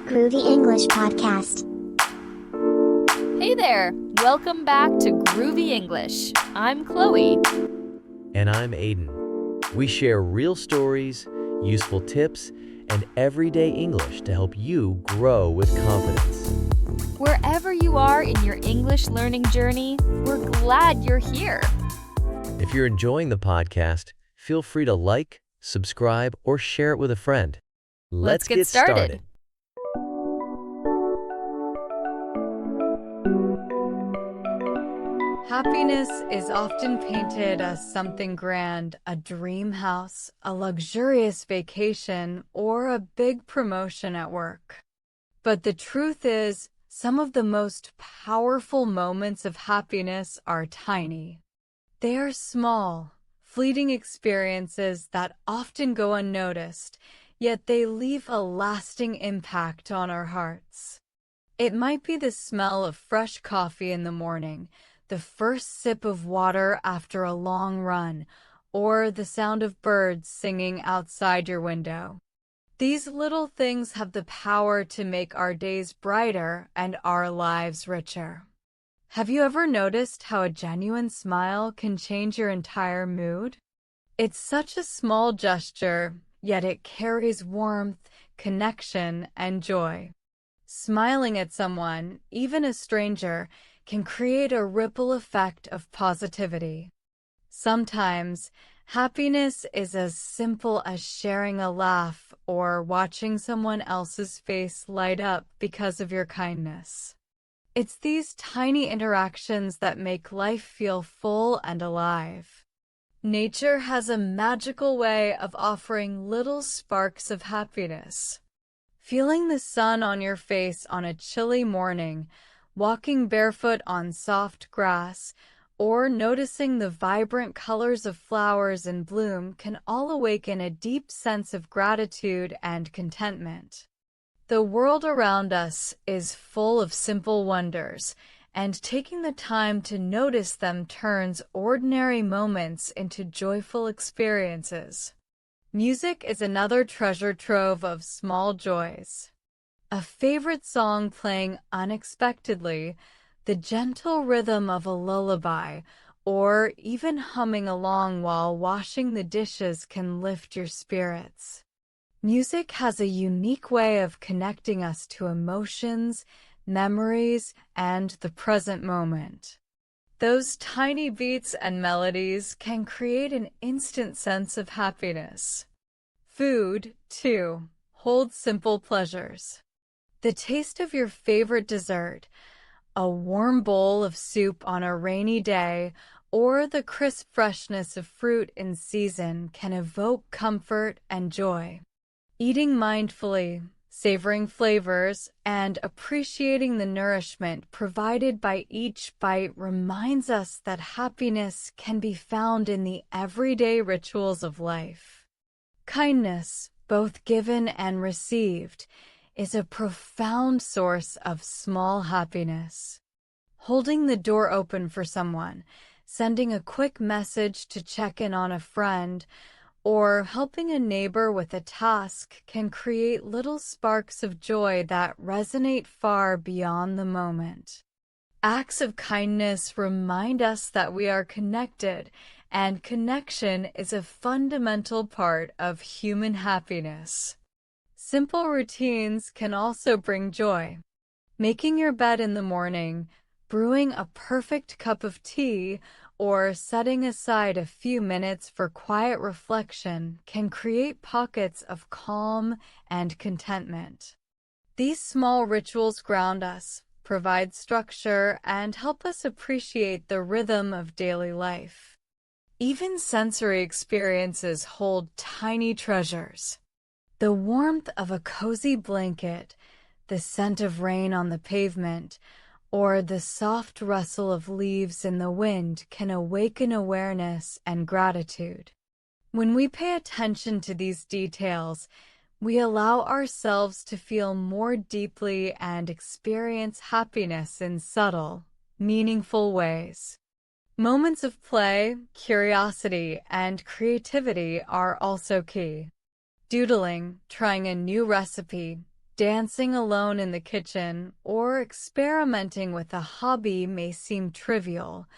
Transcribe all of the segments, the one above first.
Groovy English Podcast. Hey there! Welcome back to Groovy English. I'm Chloe. And I'm Aiden. We share real stories, useful tips, and everyday English to help you grow with confidence. Wherever you are in your English learning journey, we're glad you're here. If you're enjoying the podcast, feel free to like, subscribe, or share it with a friend. Let's get started. Happiness is often painted as something grand, a dream house, a luxurious vacation, or a big promotion at work. But the truth is, some of the most powerful moments of happiness are tiny. They are small, fleeting experiences that often go unnoticed, yet they leave a lasting impact on our hearts. It might be the smell of fresh coffee in the morning, the first sip of water after a long run, or the sound of birds singing outside your window. These little things have the power to make our days brighter and our lives richer. Have you ever noticed how a genuine smile can change your entire mood? It's such a small gesture, yet it carries warmth, connection, and joy. Smiling at someone, even a stranger, can create a ripple effect of positivity. Sometimes, happiness is as simple as sharing a laugh or watching someone else's face light up because of your kindness. It's these tiny interactions that make life feel full and alive. Nature has a magical way of offering little sparks of happiness. Feeling the sun on your face on a chilly morning, walking barefoot on soft grass, or noticing the vibrant colors of flowers in bloom can all awaken a deep sense of gratitude and contentment. The world around us is full of simple wonders, and taking the time to notice them turns ordinary moments into joyful experiences. Music is another treasure trove of small joys. A favorite song playing unexpectedly, the gentle rhythm of a lullaby, or even humming along while washing the dishes can lift your spirits. Music has a unique way of connecting us to emotions, memories, and the present moment. Those tiny beats and melodies can create an instant sense of happiness. Food, too, holds simple pleasures. The taste of your favorite dessert, a warm bowl of soup on a rainy day, or the crisp freshness of fruit in season can evoke comfort and joy. Eating mindfully, savoring flavors, and appreciating the nourishment provided by each bite reminds us that happiness can be found in the everyday rituals of life. Kindness, both given and received, is a profound source of small happiness. Holding the door open for someone, sending a quick message to check in on a friend, or helping a neighbor with a task can create little sparks of joy that resonate far beyond the moment. Acts of kindness remind us that we are connected, and connection is a fundamental part of human happiness. Simple routines can also bring joy. Making your bed in the morning, brewing a perfect cup of tea, or setting aside a few minutes for quiet reflection can create pockets of calm and contentment. These small rituals ground us, provide structure, and help us appreciate the rhythm of daily life. Even sensory experiences hold tiny treasures. The warmth of a cozy blanket, the scent of rain on the pavement, or the soft rustle of leaves in the wind can awaken awareness and gratitude. When we pay attention to these details, we allow ourselves to feel more deeply and experience happiness in subtle, meaningful ways. Moments of play, curiosity, and creativity are also key. Doodling, trying a new recipe, Dancing alone in the kitchen or experimenting with a hobby may seem trivial,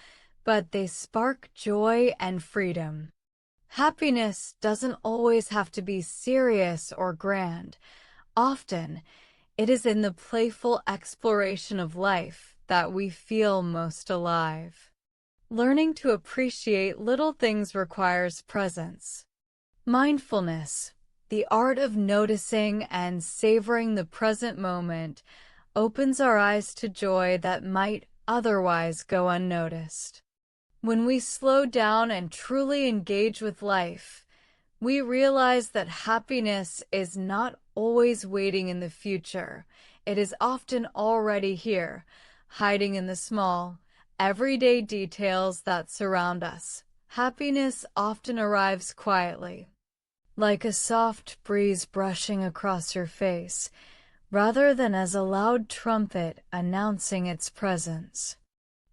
but they spark joy and freedom. Happiness doesn't always have to be serious or grand. Often, it is in the playful exploration of life that we feel most alive. Learning to appreciate little things requires presence. Mindfulness, the art of noticing and savoring the present moment, opens our eyes to joy that might otherwise go unnoticed. When we slow down and truly engage with life, we realize that happiness is not always waiting in the future. It is often already here, hiding in the small, everyday details that surround us. Happiness often arrives quietly, like a soft breeze brushing across your face, rather than as a loud trumpet announcing its presence.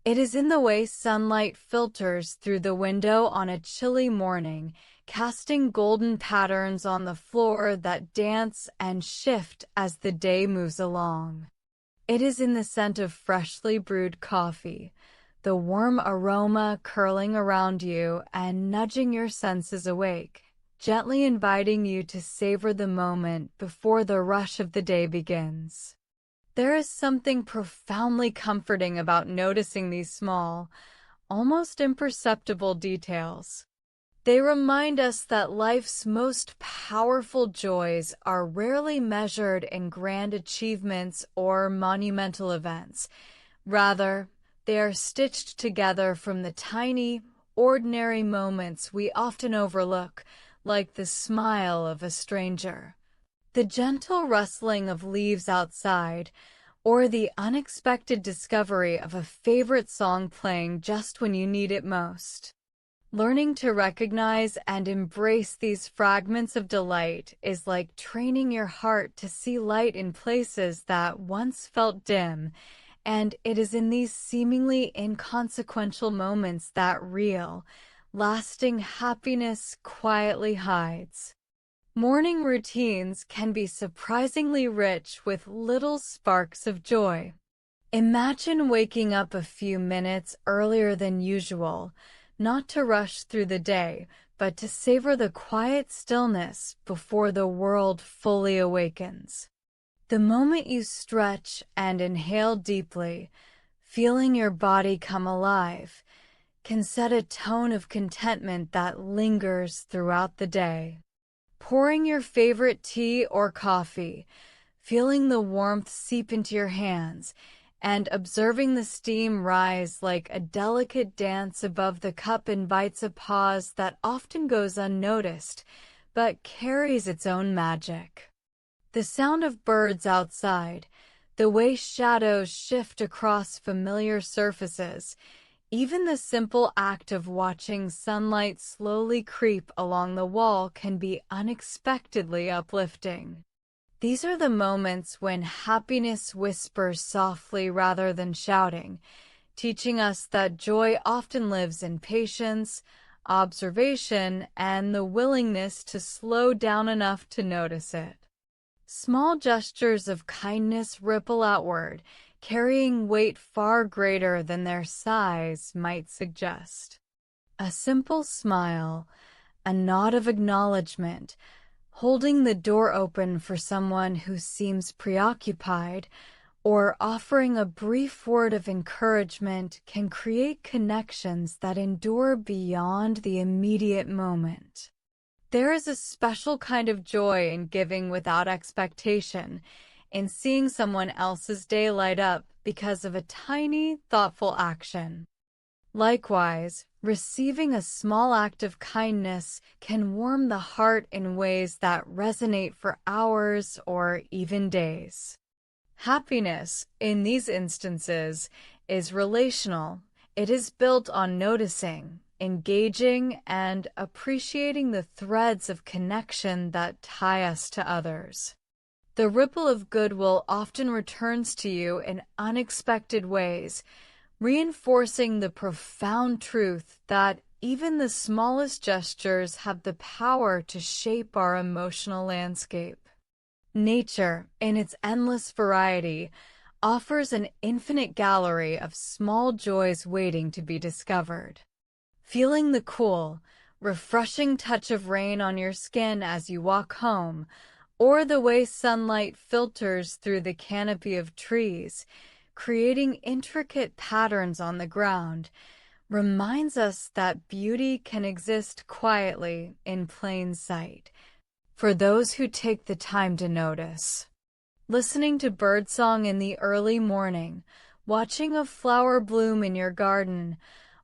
It is in the way sunlight filters through the window on a chilly morning, casting golden patterns on the floor that dance and shift as the day moves along. It is in the scent of freshly brewed coffee, the warm aroma curling around you and nudging your senses awake, gently inviting you to savor the moment before the rush of the day begins. There is something profoundly comforting about noticing these small, almost imperceptible details. They remind us that life's most powerful joys are rarely measured in grand achievements or monumental events. Rather, they are stitched together from the tiny, ordinary moments we often overlook, like the smile of a stranger, the gentle rustling of leaves outside, or the unexpected discovery of a favorite song playing just when you need it most. Learning to recognize and embrace these fragments of delight is like training your heart to see light in places that once felt dim, and it is in these seemingly inconsequential moments that real, lasting happiness quietly hides. Morning routines can be surprisingly rich with little sparks of joy. Imagine waking up a few minutes earlier than usual, not to rush through the day, but to savor the quiet stillness before the world fully awakens. The moment you stretch and inhale deeply, feeling your body come alive, can set a tone of contentment that lingers throughout the day. Pouring your favorite tea or coffee, feeling the warmth seep into your hands, and observing the steam rise like a delicate dance above the cup invites a pause that often goes unnoticed, but carries its own magic. The sound of birds outside, the way shadows shift across familiar surfaces, even the simple act of watching sunlight slowly creep along the wall can be unexpectedly uplifting. These are the moments when happiness whispers softly rather than shouting, teaching us that joy often lives in patience, observation, and the willingness to slow down enough to notice it. Small gestures of kindness ripple outward, carrying weight far greater than their size might suggest. A simple smile, a nod of acknowledgement, holding the door open for someone who seems preoccupied, or offering a brief word of encouragement can create connections that endure beyond the immediate moment. There is a special kind of joy in giving without expectation, in seeing someone else's day light up because of a tiny, thoughtful action. Likewise, receiving a small act of kindness can warm the heart in ways that resonate for hours or even days. Happiness, in these instances, is relational. It is built on noticing, engaging, and appreciating the threads of connection that tie us to others. The ripple of goodwill often returns to you in unexpected ways, reinforcing the profound truth that even the smallest gestures have the power to shape our emotional landscape. Nature, in its endless variety, offers an infinite gallery of small joys waiting to be discovered. Feeling the cool, refreshing touch of rain on your skin as you walk home, or the way sunlight filters through the canopy of trees, creating intricate patterns on the ground, reminds us that beauty can exist quietly in plain sight for those who take the time to notice. Listening to birdsong in the early morning, watching a flower bloom in your garden,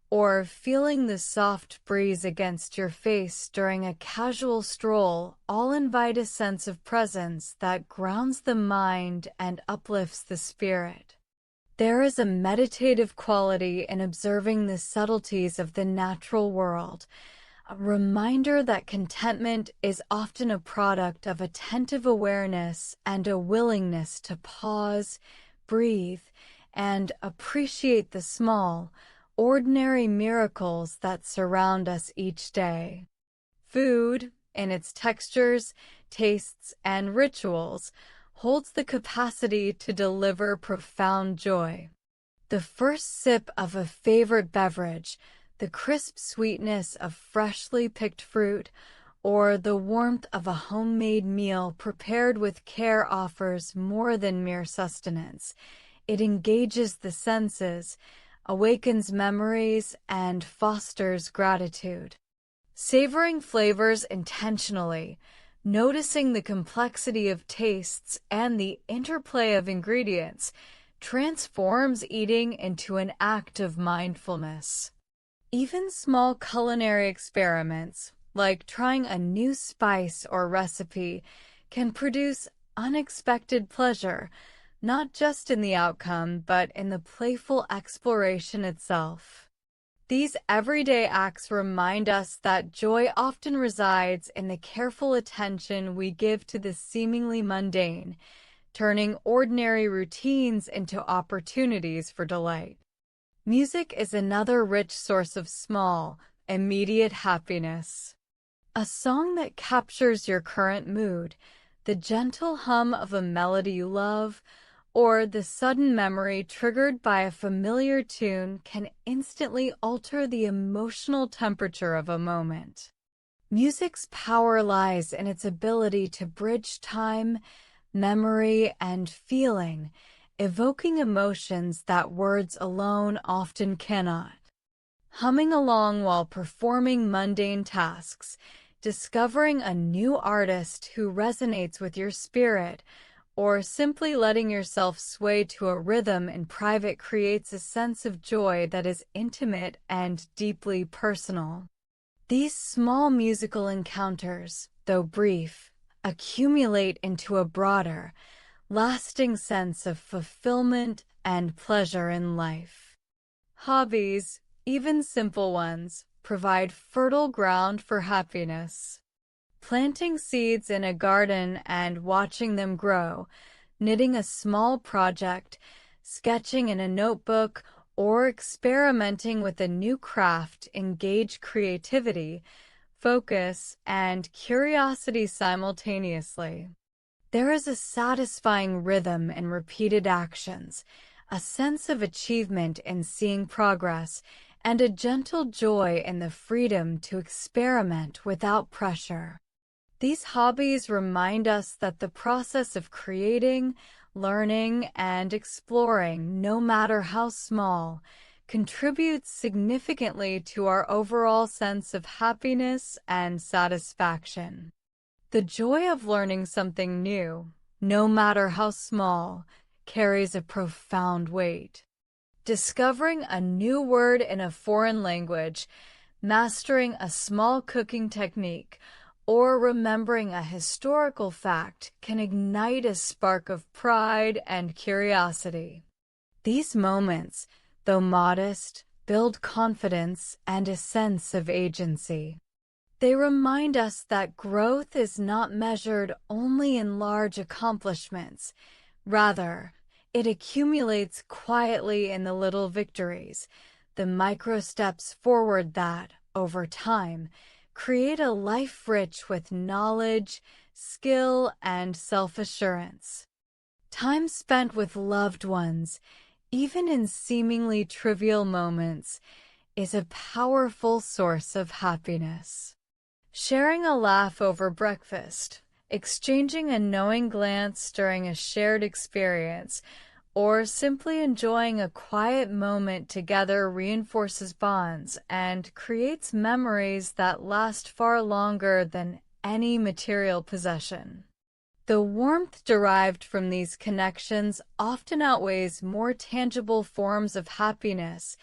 or feeling the soft breeze against your face during a casual stroll all invite a sense of presence that grounds the mind and uplifts the spirit. There is a meditative quality in observing the subtleties of the natural world, a reminder that contentment is often a product of attentive awareness and a willingness to pause, breathe, and appreciate the small, ordinary miracles that surround us each day. Food, in its textures, tastes, and rituals, holds the capacity to deliver profound joy. The first sip of a favorite beverage, the crisp sweetness of freshly picked fruit, or the warmth of a homemade meal prepared with care offers more than mere sustenance. It engages the senses, awakens memories, and fosters gratitude. Savoring flavors intentionally, noticing the complexity of tastes and the interplay of ingredients, transforms eating into an act of mindfulness. Even small culinary experiments, like trying a new spice or recipe, can produce unexpected pleasure, not just in the outcome, but in the playful exploration itself. These everyday acts remind us that joy often resides in the careful attention we give to the seemingly mundane, turning ordinary routines into opportunities for delight. Music is another rich source of small, immediate happiness. A song that captures your current mood, the gentle hum of a melody you love, or the sudden memory triggered by a familiar tune can instantly alter the emotional temperature of a moment. Music's power lies in its ability to bridge time, memory, and feeling, evoking emotions that words alone often cannot. Humming along while performing mundane tasks, discovering a new artist who resonates with your spirit, or simply letting yourself sway to a rhythm in private creates a sense of joy that is intimate and deeply personal. These small musical encounters, though brief, accumulate into a broader, lasting sense of fulfillment and pleasure in life. Hobbies, even simple ones, provide fertile ground for happiness. Planting seeds in a garden and watching them grow, knitting a small project, sketching in a notebook, or experimenting with a new craft engage creativity, focus, and curiosity simultaneously. There is a satisfying rhythm in repeated actions, a sense of achievement in seeing progress, and a gentle joy in the freedom to experiment without pressure. These hobbies remind us that the process of creating, learning, and exploring, no matter how small, contributes significantly to our overall sense of happiness and satisfaction. The joy of learning something new, no matter how small, carries a profound weight. Discovering a new word in a foreign language, mastering a small cooking technique, or remembering a historical fact can ignite a spark of pride and curiosity. These moments, though modest, build confidence and a sense of agency. They remind us that growth is not measured only in large accomplishments. Rather, it accumulates quietly in the little victories, the micro steps forward that, over time, create a life rich with knowledge, skill, and self-assurance. Time spent with loved ones, even in seemingly trivial moments, is a powerful source of happiness. Sharing a laugh over breakfast, exchanging a knowing glance during a shared experience, or simply enjoying a quiet moment together reinforces bonds and creates memories that last far longer than any material possession. The warmth derived from these connections often outweighs more tangible forms of happiness,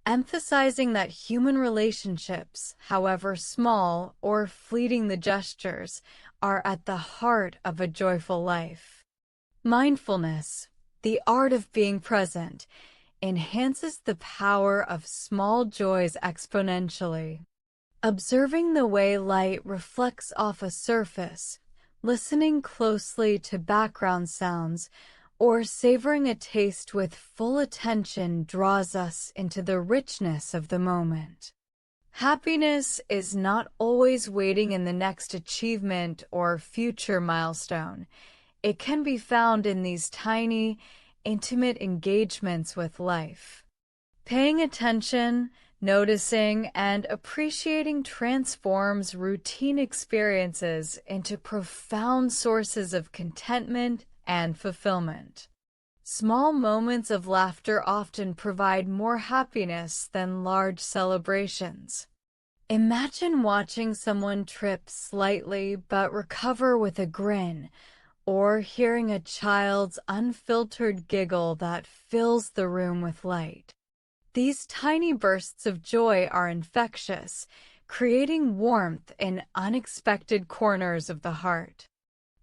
emphasizing that human relationships, however small or fleeting the gestures, are at the heart of a joyful life. Mindfulness, the art of being present, enhances the power of small joys exponentially. Observing the way light reflects off a surface, listening closely to background sounds, or savoring a taste with full attention draws us into the richness of the moment. Happiness is not always waiting in the next achievement or future milestone. It can be found in these tiny, intimate engagements with life. Paying attention, noticing, and appreciating transforms routine experiences into profound sources of contentment and fulfillment. Small moments of laughter often provide more happiness than large celebrations. Imagine watching someone trip slightly but recover with a grin, or hearing a child's unfiltered giggle that fills the room with light. These tiny bursts of joy are infectious, creating warmth in unexpected corners of the heart.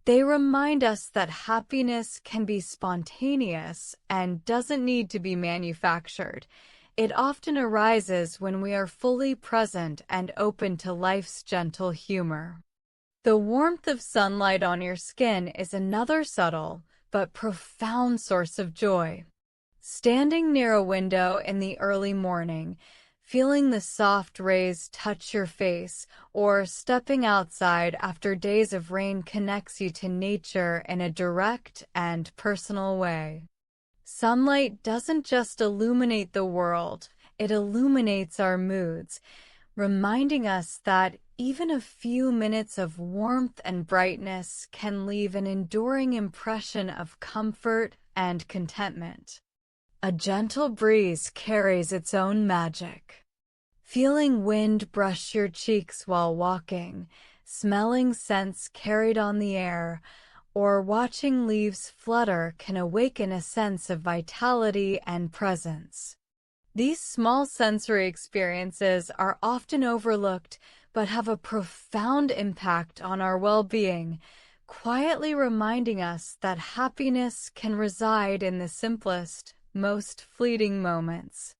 They remind us that happiness can be spontaneous and doesn't need to be manufactured. It often arises when we are fully present and open to life's gentle humor. The warmth of sunlight on your skin is another subtle but profound source of joy. Standing near a window in the early morning, feeling the soft rays touch your face, or stepping outside after days of rain connects you to nature in a direct and personal way. Sunlight doesn't just illuminate the world, it illuminates our moods, reminding us that even a few minutes of warmth and brightness can leave an enduring impression of comfort and contentment. A gentle breeze carries its own magic. Feeling wind brush your cheeks while walking, smelling scents carried on the air, or watching leaves flutter can awaken a sense of vitality and presence. These small sensory experiences are often overlooked but have a profound impact on our well-being, quietly reminding us that happiness can reside in the simplest, most fleeting moments.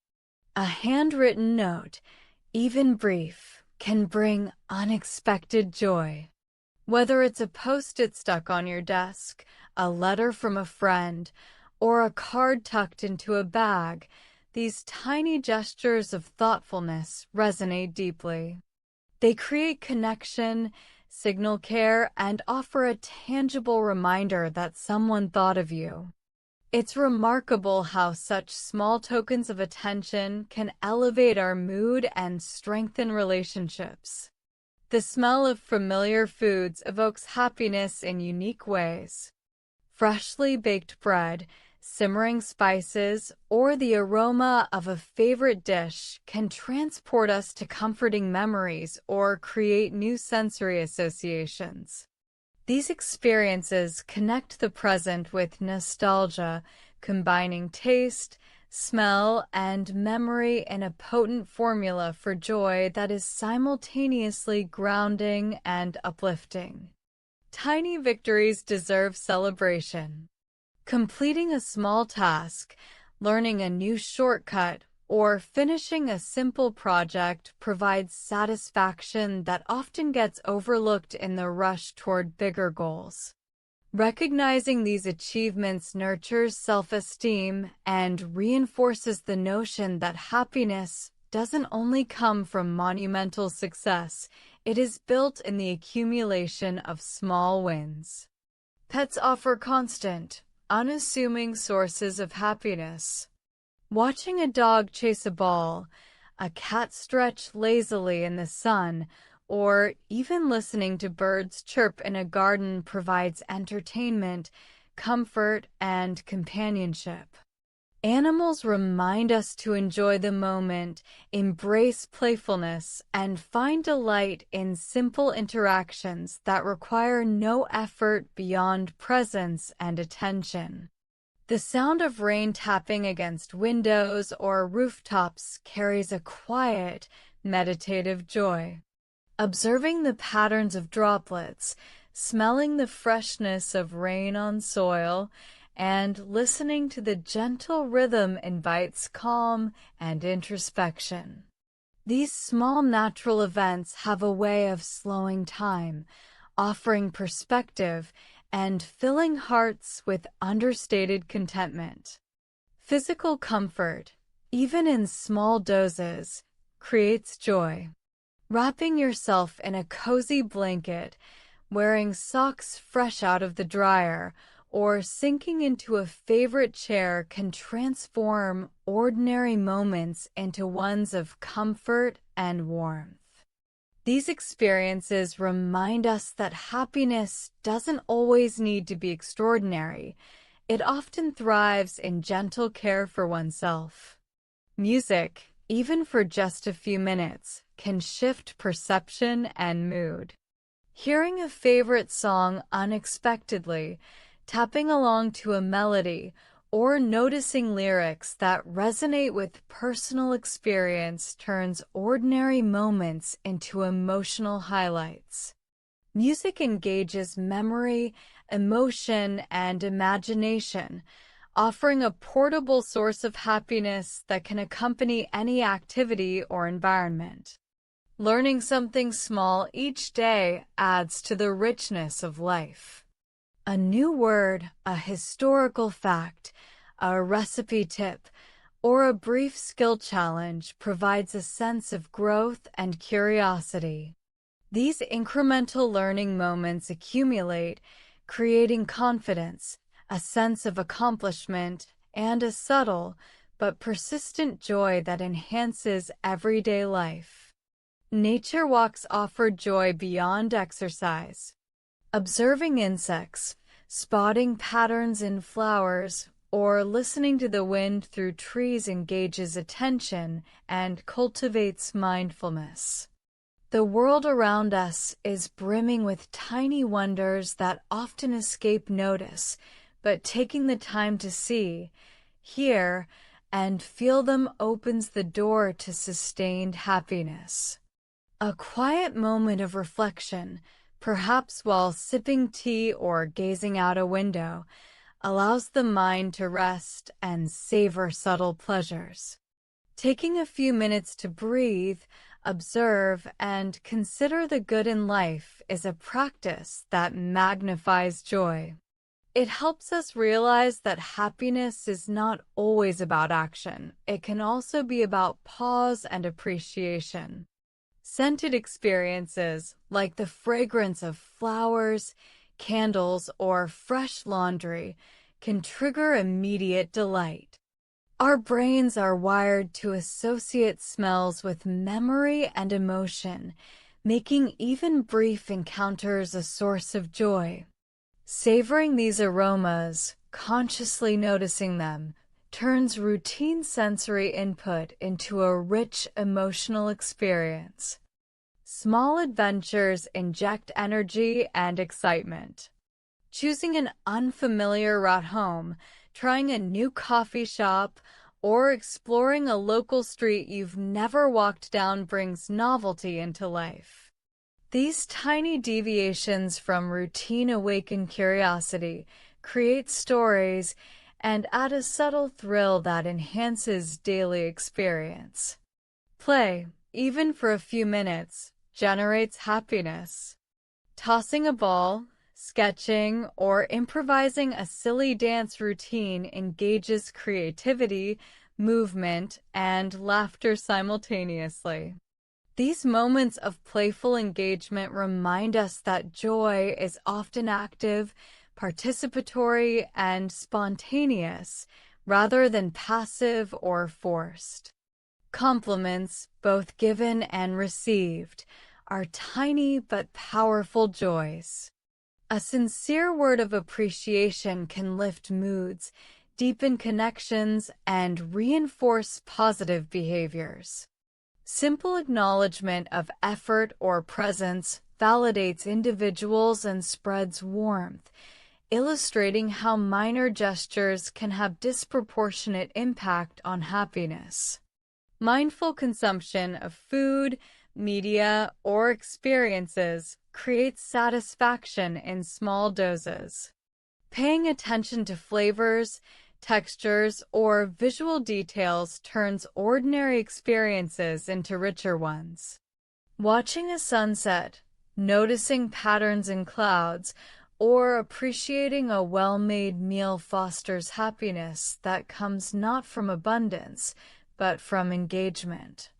A handwritten note, even brief, can bring unexpected joy. Whether it's a post-it stuck on your desk, a letter from a friend, or a card tucked into a bag, these tiny gestures of thoughtfulness resonate deeply. They create connection, signal care, and offer a tangible reminder that someone thought of you. It's remarkable how such small tokens of attention can elevate our mood and strengthen relationships. The smell of familiar foods evokes happiness in unique ways. Freshly baked bread, simmering spices, or the aroma of a favorite dish can transport us to comforting memories or create new sensory associations. These experiences connect the present with nostalgia, combining taste, smell, and memory in a potent formula for joy that is simultaneously grounding and uplifting. Tiny victories deserve celebration. Completing a small task, learning a new shortcut, or finishing a simple project provides satisfaction that often gets overlooked in the rush toward bigger goals. Recognizing these achievements nurtures self-esteem and reinforces the notion that happiness doesn't only come from monumental success, It is built in the accumulation of small wins. Pets offer constant, unassuming sources of happiness. Watching a dog chase a ball, a cat stretch lazily in the sun, or even listening to birds chirp in a garden provides entertainment, comfort, and companionship. Animals remind us to enjoy the moment, embrace playfulness, and find delight in simple interactions that require no effort beyond presence and attention. The sound of rain tapping against windows or rooftops carries a quiet, meditative joy. Observing the patterns of droplets, smelling the freshness of rain on soil, and listening to the gentle rhythm invites calm and introspection. These small natural events have a way of slowing time, offering perspective, and filling hearts with understated contentment. Physical comfort, even in small doses, creates joy. Wrapping yourself in a cozy blanket, wearing socks fresh out of the dryer, or sinking into a favorite chair can transform ordinary moments into ones of comfort and warmth. These experiences remind us that happiness doesn't always need to be extraordinary. It often thrives in gentle care for oneself. Music, even for just a few minutes, can shift perception and mood. Hearing a favorite song unexpectedly, tapping along to a melody, or noticing lyrics that resonate with personal experience turns ordinary moments into emotional highlights. Music engages memory, emotion, and imagination, offering a portable source of happiness that can accompany any activity or environment. Learning something small each day adds to the richness of life. A new word, a historical fact, a recipe tip, or a brief skill challenge provides a sense of growth and curiosity. These incremental learning moments accumulate, creating confidence, a sense of accomplishment, and a subtle but persistent joy that enhances everyday life. Nature walks offer joy beyond exercise. Observing insects, spotting patterns in flowers, or listening to the wind through trees engages attention and cultivates mindfulness. The world around us is brimming with tiny wonders that often escape notice, but taking the time to see, hear, and feel them opens the door to sustained happiness. A quiet moment of reflection, perhaps while sipping tea or gazing out a window, allows the mind to rest and savor subtle pleasures. Taking a few minutes to breathe, observe, and consider the good in life is a practice that magnifies joy. It helps us realize that happiness is not always about action. It can also be about pause and appreciation. Scented experiences, like the fragrance of flowers, candles, or fresh laundry, can trigger immediate delight. Our brains are wired to associate smells with memory and emotion, making even brief encounters a source of joy. Savoring these aromas, consciously noticing them, turns routine sensory input into a rich emotional experience. Small adventures inject energy and excitement. Choosing an unfamiliar route home, trying a new coffee shop, or exploring a local street you've never walked down brings novelty into life. These tiny deviations from routine awaken curiosity, create stories, and add a subtle thrill that enhances daily experience. Play, even for a few minutes, generates happiness. Tossing a ball, sketching, or improvising a silly dance routine engages creativity, movement, and laughter simultaneously. These moments of playful engagement remind us that joy is often active, participatory, and spontaneous, rather than passive or forced. Compliments, both given and received, are tiny but powerful joys. A sincere word of appreciation can lift moods, deepen connections, and reinforce positive behaviors. Simple acknowledgement of effort or presence validates individuals and spreads warmth, illustrating how minor gestures can have disproportionate impact on happiness. Mindful consumption of food, media, or experiences creates satisfaction in small doses. Paying attention to flavors, textures, or visual details turns ordinary experiences into richer ones. Watching a sunset, noticing patterns in clouds, or appreciating a well-made meal fosters happiness that comes not from abundance, but from engagement.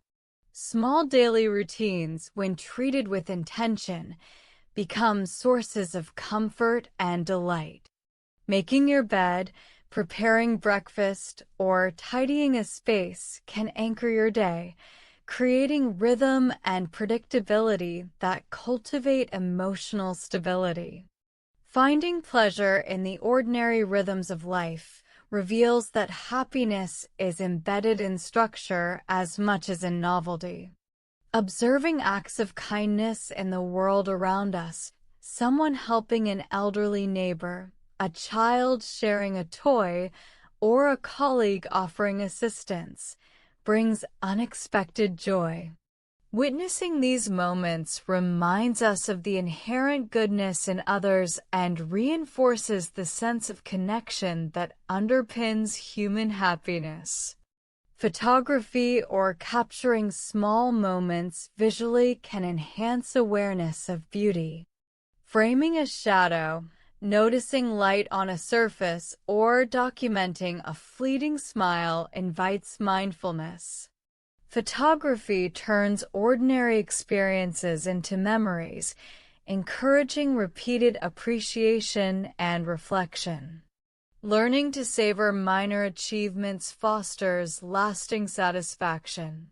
Small daily routines, when treated with intention, become sources of comfort and delight. Making your bed, preparing breakfast, or tidying a space can anchor your day, creating rhythm and predictability that cultivate emotional stability. Finding pleasure in the ordinary rhythms of life reveals that happiness is embedded in structure as much as in novelty. Observing acts of kindness in the world around us, someone helping an elderly neighbor, a child sharing a toy, or a colleague offering assistance, brings unexpected joy. Witnessing these moments reminds us of the inherent goodness in others and reinforces the sense of connection that underpins human happiness. Photography or capturing small moments visually can enhance awareness of beauty. Framing a shadow, noticing light on a surface, or documenting a fleeting smile invites mindfulness. Photography turns ordinary experiences into memories, encouraging repeated appreciation and reflection. Learning to savor minor achievements fosters lasting satisfaction.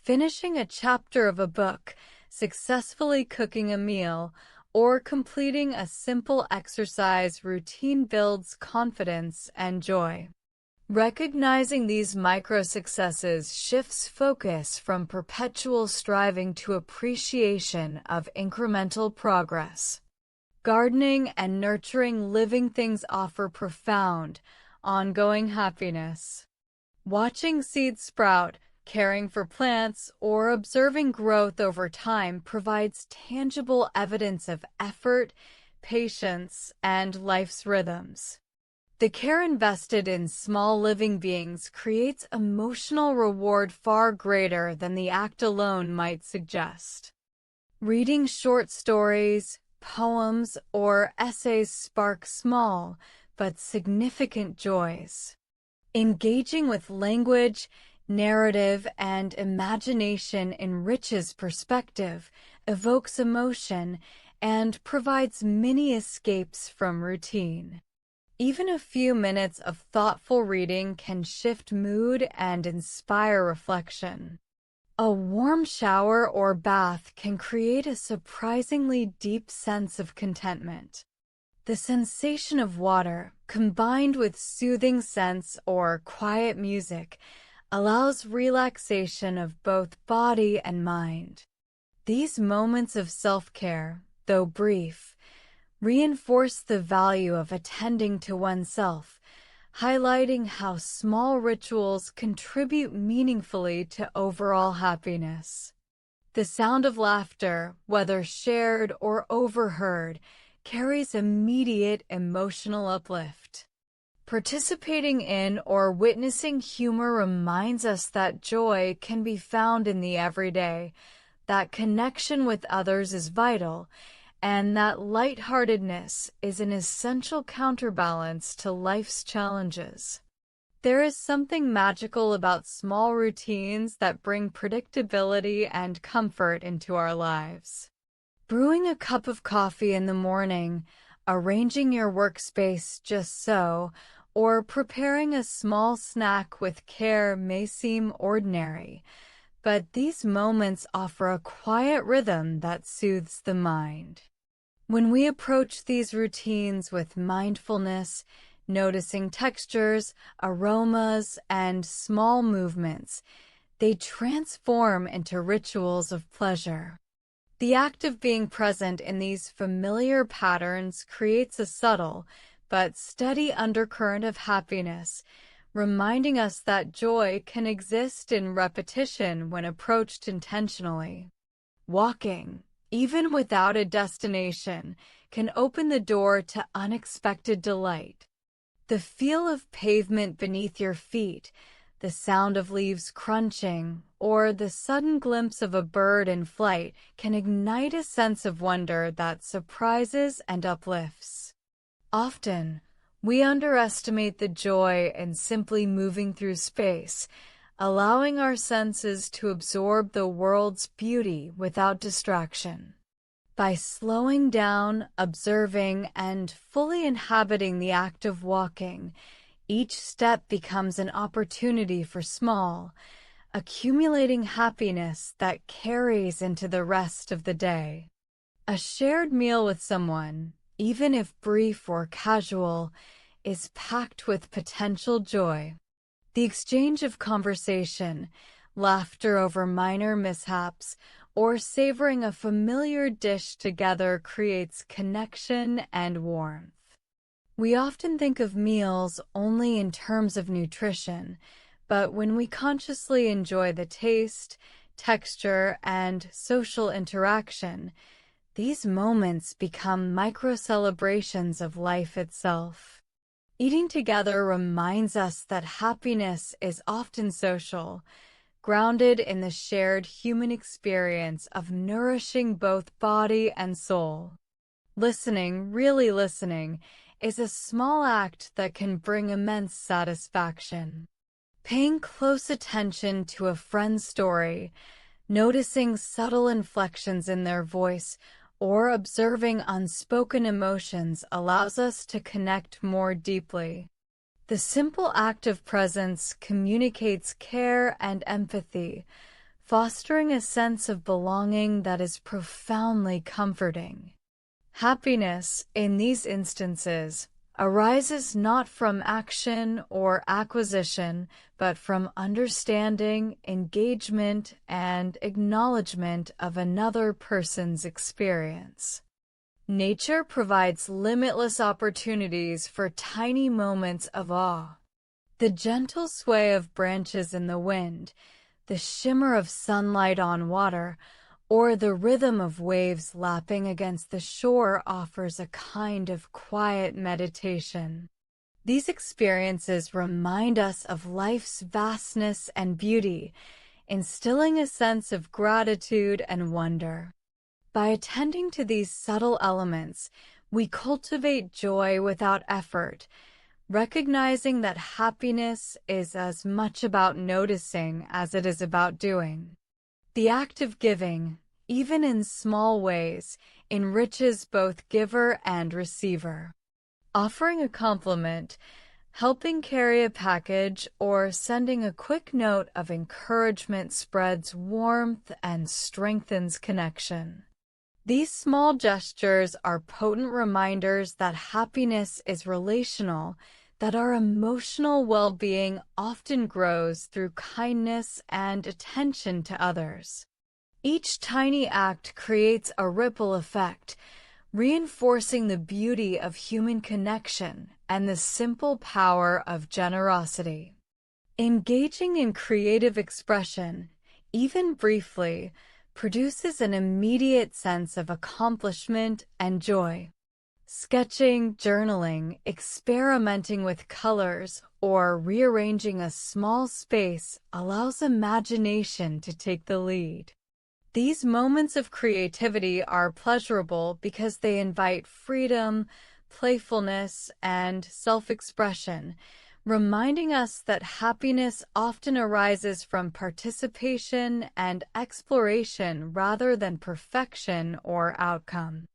Finishing a chapter of a book, successfully cooking a meal, or completing a simple exercise routine builds confidence and joy. Recognizing these micro-successes shifts focus from perpetual striving to appreciation of incremental progress. Gardening and nurturing living things offer profound, ongoing happiness. Watching seeds sprout, caring for plants, or observing growth over time provides tangible evidence of effort, patience, and life's rhythms. The care invested in small living beings creates emotional reward far greater than the act alone might suggest. Reading short stories, poems, or essays spark small but significant joys. Engaging with language, narrative, and imagination enriches perspective, evokes emotion, and provides many escapes from routine. Even a few minutes of thoughtful reading can shift mood and inspire reflection. A warm shower or bath can create a surprisingly deep sense of contentment. The sensation of water, combined with soothing scents or quiet music, allows relaxation of both body and mind. These moments of self-care, though brief, reinforce the value of attending to oneself, highlighting how small rituals contribute meaningfully to overall happiness. The sound of laughter, whether shared or overheard, carries immediate emotional uplift. Participating in or witnessing humor reminds us that joy can be found in the everyday, that connection with others is vital, and that lightheartedness is an essential counterbalance to life's challenges. There is something magical about small routines that bring predictability and comfort into our lives. Brewing a cup of coffee in the morning, arranging your workspace just so, or preparing a small snack with care may seem ordinary, but these moments offer a quiet rhythm that soothes the mind. When we approach these routines with mindfulness, noticing textures, aromas, and small movements, they transform into rituals of pleasure. The act of being present in these familiar patterns creates a subtle but steady undercurrent of happiness, reminding us that joy can exist in repetition when approached intentionally. Walking, even without a destination, can open the door to unexpected delight. The feel of pavement beneath your feet, the sound of leaves crunching, or the sudden glimpse of a bird in flight can ignite a sense of wonder that surprises and uplifts. Often, we underestimate the joy in simply moving through space, allowing our senses to absorb the world's beauty without distraction. By slowing down, observing, and fully inhabiting the act of walking, each step becomes an opportunity for small, accumulating happiness that carries into the rest of the day. A shared meal with someone, even if brief or casual, is packed with potential joy. The exchange of conversation, laughter over minor mishaps, or savoring a familiar dish together creates connection and warmth. We often think of meals only in terms of nutrition, but when we consciously enjoy the taste, texture, and social interaction, these moments become micro-celebrations of life itself. Eating together reminds us that happiness is often social, grounded in the shared human experience of nourishing both body and soul. Listening, really listening, is a small act that can bring immense satisfaction. Paying close attention to a friend's story, noticing subtle inflections in their voice, or observing unspoken emotions allows us to connect more deeply. The simple act of presence communicates care and empathy, fostering a sense of belonging that is profoundly comforting. Happiness, in these instances, arises not from action or acquisition, but from understanding, engagement, and acknowledgement of another person's experience. Nature provides limitless opportunities for tiny moments of awe. The gentle sway of branches in the wind, the shimmer of sunlight on water, or the rhythm of waves lapping against the shore offers a kind of quiet meditation. These experiences remind us of life's vastness and beauty, instilling a sense of gratitude and wonder. By attending to these subtle elements, we cultivate joy without effort, recognizing that happiness is as much about noticing as it is about doing. The act of giving, even in small ways, enriches both giver and receiver. Offering a compliment, helping carry a package, or sending a quick note of encouragement spreads warmth and strengthens connection. These small gestures are potent reminders that happiness is relational, that our emotional well-being often grows through kindness and attention to others. Each tiny act creates a ripple effect, reinforcing the beauty of human connection and the simple power of generosity. Engaging in creative expression, even briefly, produces an immediate sense of accomplishment and joy. Sketching, journaling, experimenting with colors, or rearranging a small space allows imagination to take the lead. These moments of creativity are pleasurable because they invite freedom, playfulness, and self-expression, reminding us that happiness often arises from participation and exploration rather than perfection or outcome.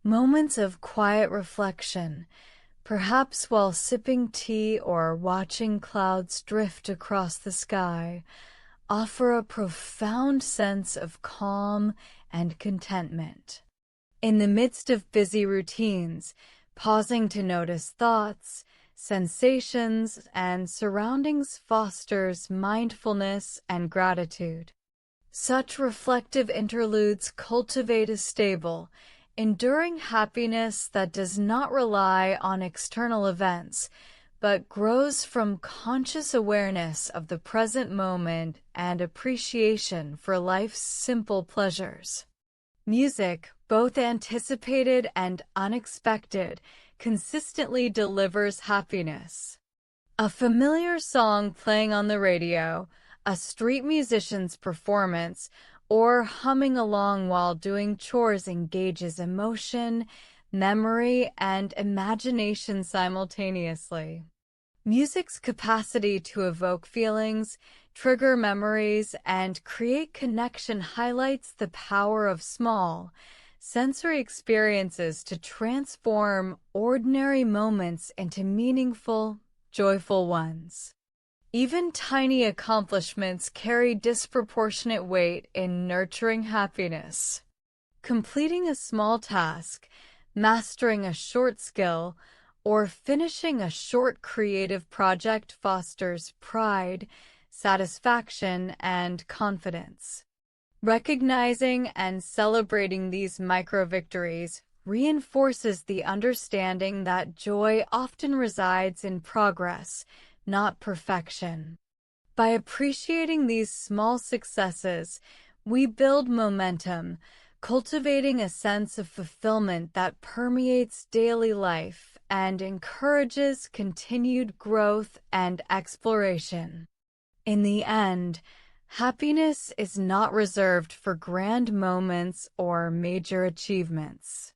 Moments of quiet reflection, perhaps while sipping tea or watching clouds drift across the sky, offer a profound sense of calm and contentment. In the midst of busy routines, pausing to notice thoughts, sensations, and surroundings fosters mindfulness and gratitude. Such reflective interludes cultivate a stable, enduring happiness that does not rely on external events, but grows from conscious awareness of the present moment and appreciation for life's simple pleasures. Music, both anticipated and unexpected, consistently delivers happiness. A familiar song playing on the radio, a street musician's performance, or humming along while doing chores engages emotion, memory, and imagination simultaneously. Music's capacity to evoke feelings, trigger memories, and create connection highlights the power of small, sensory experiences to transform ordinary moments into meaningful, joyful ones. Even tiny accomplishments carry disproportionate weight in nurturing happiness. Completing a small task, mastering a short skill, or finishing a short creative project fosters pride, satisfaction, and confidence. Recognizing and celebrating these micro-victories reinforces the understanding that joy often resides in progress, not perfection. By appreciating these small successes, we build momentum, cultivating a sense of fulfillment that permeates daily life and encourages continued growth and exploration. In the end, happiness is not reserved for grand moments or major achievements.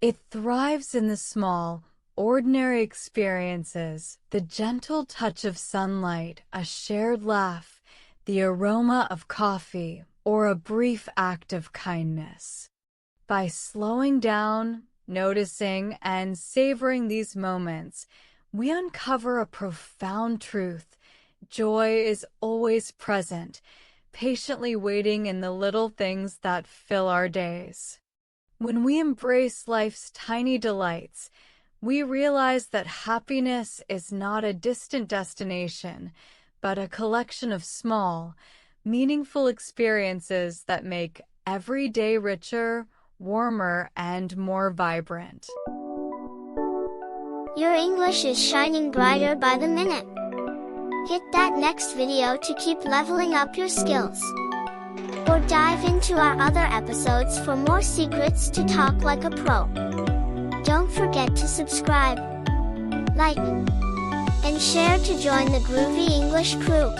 It thrives in the small, ordinary experiences, the gentle touch of sunlight, a shared laugh, the aroma of coffee, or a brief act of kindness. By slowing down, noticing, and savoring these moments, we uncover a profound truth. Joy is always present, patiently waiting in the little things that fill our days. When we embrace life's tiny delights, we realize that happiness is not a distant destination, but a collection of small, meaningful experiences that make every day richer, warmer, and more vibrant. Your English is shining brighter by the minute. Hit that next video to keep leveling up your skills. Or dive into our other episodes for more secrets to talk like a pro. Don't forget to subscribe, like, and share to join the Groovy English crew.